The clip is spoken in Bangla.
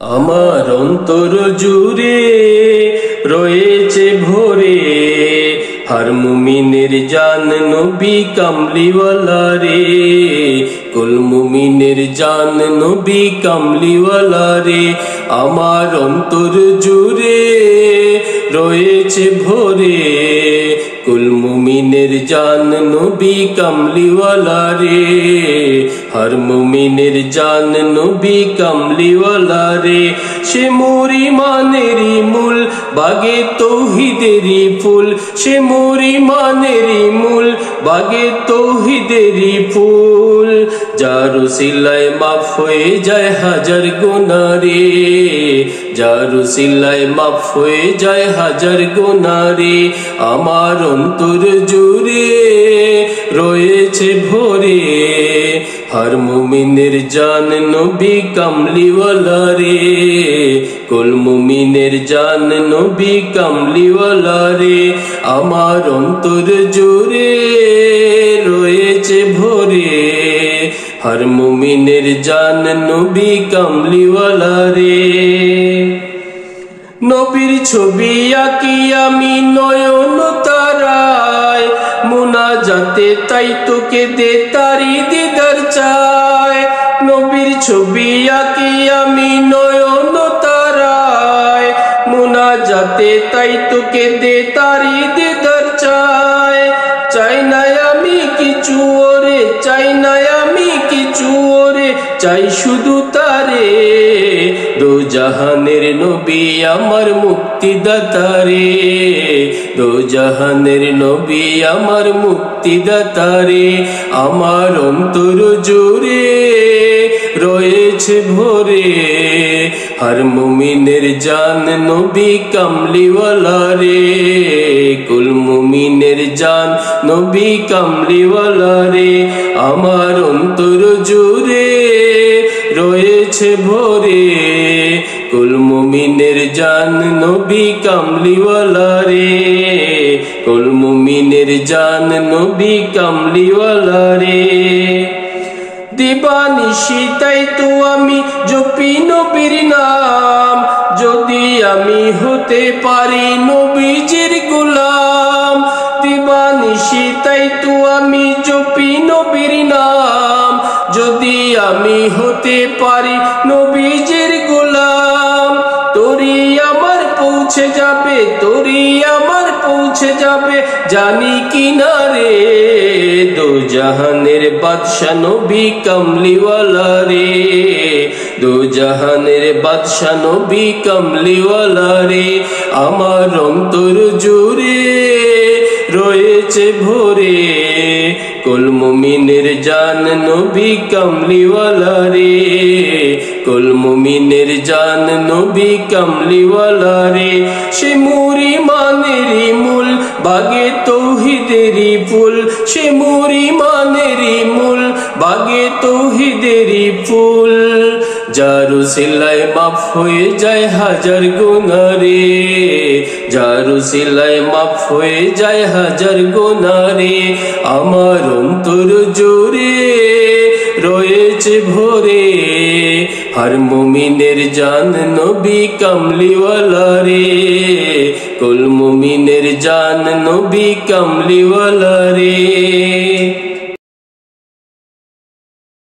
আমার অন্তর জুড়ে রয়েছে ভরে হর মুমিনের জান নবী কামলিওয়ালা রে, কুল মুমিনের জান নবী কামলিওয়ালা রে। আমার অন্তর জুড়ে রয়েছে ভরে কুল মুমিনের জান নবী কামলিওয়ালা রে, হর মুমিনের জান নবী কামলিওয়ালা রে। সে মোর ইমানেরই মূল বাগে তৌহিদেরই ফুল, সে মোর ইমানেরই মূল বাগে তৌহিদেরই ফুল। যার উসিলায় মাফ হয়ে যায় হাজার গুনাহ রে, যার উসিলায় মাফ হয়ে যায় হাজার গুনাহ রে। আমার অন্তর জুড়ে রয়েছে ভরে হর মুমিনের জান নবী কামলিওয়ালা রে, কুল মুমিনের জান নবী কামলিওয়ালা রে। আমার অন্তর জুড়ে রয়েছে ভরে হর মুমিনের জান নবী কামলিওয়ালা রে। নবীর ছবি আঁকি আমি নয়ন তারায়, মুনাজাতে তাই তোকে দে তারি দিদার চায়। নবীর ছবি আঁকি আমি নয়ন তারায়, মুনাজাতে তাই তোকে দে তারি দিদার চায়। চাই না আমি কিছু ওরে, চাই না আমি কিছু ওরে, চাই শুধু তারে। দো জাহানের নবী আমার মুক্তিদাতা রে, দো জাহানের নবী আমার মুক্তিদাতা রে। আমার অন্তর জুড়ে রয়েছে ভরে হর মুমিনের জান নবী কামলিওয়ালা রে, কুল মুমিনের জান নবী কামলিওয়ালা রে। আমার অন্তর জুড়ে রয়েছে ভরে কুল মুমিনের জান নবী কামলিওয়ালা রে, কুল মুমিনের জান নবী কামলিওয়ালা রে। দিবানিশি তাই তো আমি জপি নবীর নাম, যদি আমি হতে পারি নবীজির গোলাম। দিবানিশি তাই তো আমি জপি নবীর নাম, যদি আমি হতে পারি নবীজির গোলাম। তোরি আমার পৌঁছে যাবে, তোরি আমার পৌঁছে যাবে জানি কিনা রে। দো জাহানের বাদশা নবী কামলিওয়ালা রে, দো জাহানের বাদশা নবী কামলিওয়ালা রে। আমার অন্তর জুড়ে রয়েছে ভরে কুল মুমিনের জান নবী কামলিওয়ালা রে, কুল মুমিনের জান নবী কামলিওয়ালা রে। সে মোর ইমানেরই মূল বাগে তৌহিদেরই ফুল, সে মোর ইমানেরই মূল বাগে তৌহিদেরই ফুল। যার উসিলায় মাফ হয়ে যায় হাজার গুনাহ রে, যার উসিলায় মাফ হয়ে যায় হাজার গুনাহ রে। আমার অন্তর জুড়ে রয়েছে ভরে হর মুমিনের জান নবী কামলিওয়ালা রে, কুল মুমিনের জান নবী কামলিওয়ালা রে।